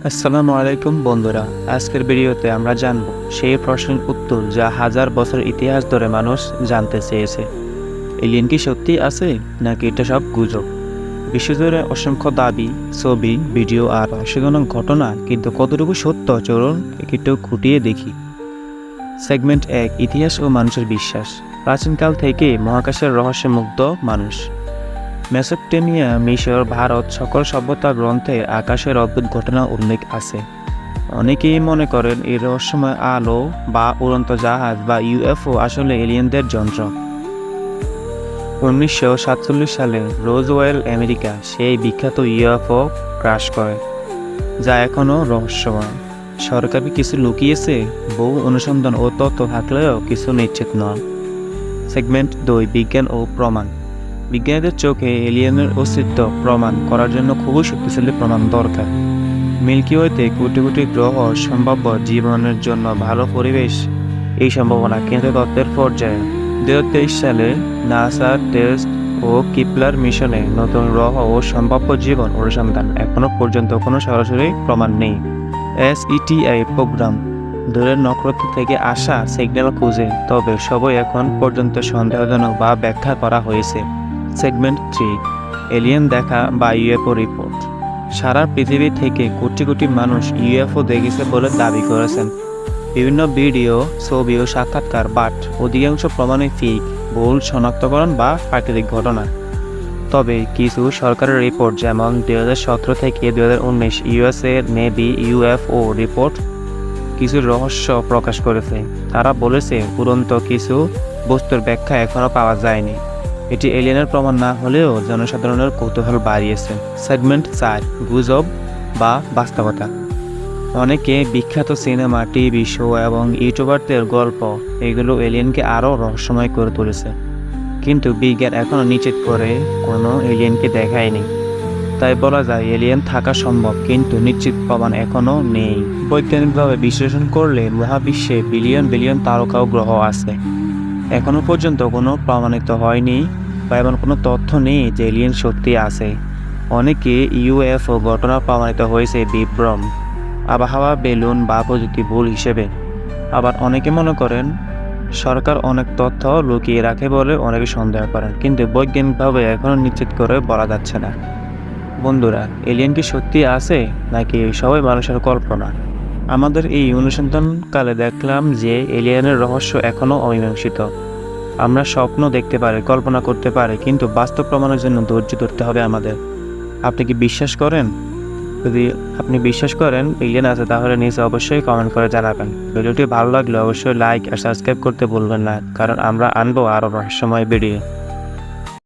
আসসালামু আলাইকুম বন্ধুরা, আজকের ভিডিওতে আমরা জানব সেই প্রশ্নের উত্তর যা হাজার বছরের ইতিহাস ধরে মানুষ জানতে চেয়েছে। এলিয়েন কি সত্যি আছে নাকি এটা সব গুজব? বিশ্বজুড়ে অসংখ্য দাবি, ছবি, ভিডিও আর রহস্যজনক ঘটনা, কিন্তু কতটুকু সত্য চলুন একটু খুঁটিয়ে দেখি। সেগমেন্ট 1, ইতিহাস ও মানুষের বিশ্বাস। প্রাচীনকাল থেকে মহাকাশের রহস্যে মুগ্ধ মানুষ। মেসোপটেমিয়া, মিশর, ভারত সকল সভ্যতা গ্রন্থে আকাশের অদ্ভুত ঘটনা উল্লেখ আছে। অনেকেই মনে করেন এই রহস্যময় আলো বা উড়ন্ত জাহাজ বা ইউএফও আসলে এলিয়েনদের যন্ত্র। 1947 সালে রোজওয়েল আমেরিকা সেই বিখ্যাত ইউএফও ক্র্যাশ করে, যা এখনও রহস্যময়। সরকারি কিছু লুকিয়েছে, বহু অনুসন্ধান ও তথ্য থাকলেও কিছু নিশ্চিত নয়। সেগমেন্ট 2, বিজ্ঞান ও প্রমাণ। বিজ্ঞানীদের চোখে এলিয়েনের অস্তিত্ব প্রমাণ করার জন্য খুবই শক্তিশালী প্রমাণ দরকার। মিল্কি ওয়েতে কোটি কোটি গ্রহ, সম্ভাব্য জীবনের জন্য ভালো পরিবেশ, এই সম্ভাবনা কিন্তু তত্ত্বের পর্যায়ে। 2023 সালে নাসার টেস্ট ও কিপলার মিশনে নতুন গ্রহ ও সম্ভাব্য জীবন অনুসন্ধান, এখনও পর্যন্ত কোনো সরাসরি প্রমাণ নেই। SETI প্রোগ্রাম দূরের নক্ষত্র থেকে আসা সিগন্যাল খুঁজে, তবে সবই এখন পর্যন্ত সন্দেহজনক বা ব্যাখ্যা করা হয়েছে। সেগমেন্ট 3, এলিয়েন দেখা বা ইউএফও রিপোর্ট। সারা পৃথিবী থেকে কোটি কোটি মানুষ ইউএফও দেখেছে বলে দাবি করেছেন। বিভিন্ন ভিডিও, ছবি ও সাক্ষাৎকার, বাট অধিকাংশ প্রমাণে ফেক, ভুল শনাক্তকরণ বা প্রাকৃতিক ঘটনা। তবে কিছু সরকারের রিপোর্ট, যেমন 2017 থেকে 2019 ইউএসএ নেভি ইউএফও রিপোর্ট, কিছু রহস্য প্রকাশ করেছে। তারা বলেছে উড়ন্ত কিছু বস্তুর ব্যাখ্যা এখনও পাওয়া যায়নি। এটি এলিয়েনের প্রমাণ না হলেও জনসাধারণের কৌতূহল বাড়িয়েছে। সেগমেন্ট 4, গুজব বা বাস্তবতা। অনেকে বিখ্যাত সিনেমা, টিভি শো এবং ইউটিউবারদের গল্প, এগুলো এলিয়েনকে আরও রহস্যময় করে তুলেছে। কিন্তু বিজ্ঞান এখনও নিশ্চিত করে কোনো এলিয়েনকে দেখায়নি। তাই বলা যায় এলিয়েন থাকা সম্ভব, কিন্তু নিশ্চিত প্রমাণ এখনও নেই। বৈজ্ঞানিকভাবে বিশ্লেষণ করলে মহাবিশ্বে বিলিয়ন বিলিয়ন তারকা ও গ্রহ আছে। এখনও পর্যন্ত কোনো প্রমাণিত হয়নি বা এমন কোনো তথ্য নেই যে এলিয়েন সত্যি আছে। অনেকে ইউএফও ঘটনা প্রমাণিত হয়েছে বিভ্রম, আবহাওয়া, বেলুন বা প্রযুক্তি ভুল হিসেবে। আবার অনেকে মনে করেন সরকার অনেক তথ্য লুকিয়ে রাখে বলে অনেকে সন্দেহ করেন, কিন্তু বৈজ্ঞানিকভাবে এখনও নিশ্চিত করে বলা যাচ্ছে না। বন্ধুরা, এলিয়েন কি সত্যি আছে নাকি সবাই মানুষের কল্পনা? আমাদের এই অনুসন্ধানকালে দেখলাম যে এলিয়েনের রহস্য এখনও অমীমাংসিত। আমরা স্বপ্ন দেখতে পারি, কল্পনা করতে পারি, কিন্তু বাস্তব প্রমাণের জন্য ধৈর্য ধরতে হবে আমাদের। আপনি কি বিশ্বাস করেন? যদি আপনি বিশ্বাস করেন এলিয়েন আছে, তাহলে নিচে অবশ্যই কমেন্ট করে জানাবেন। ভিডিওটি ভালো লাগলে অবশ্যই লাইক আর সাবস্ক্রাইব করতে ভুলবেন না, কারণ আমরা আনবো আরও রহস্যময় ভিডিও।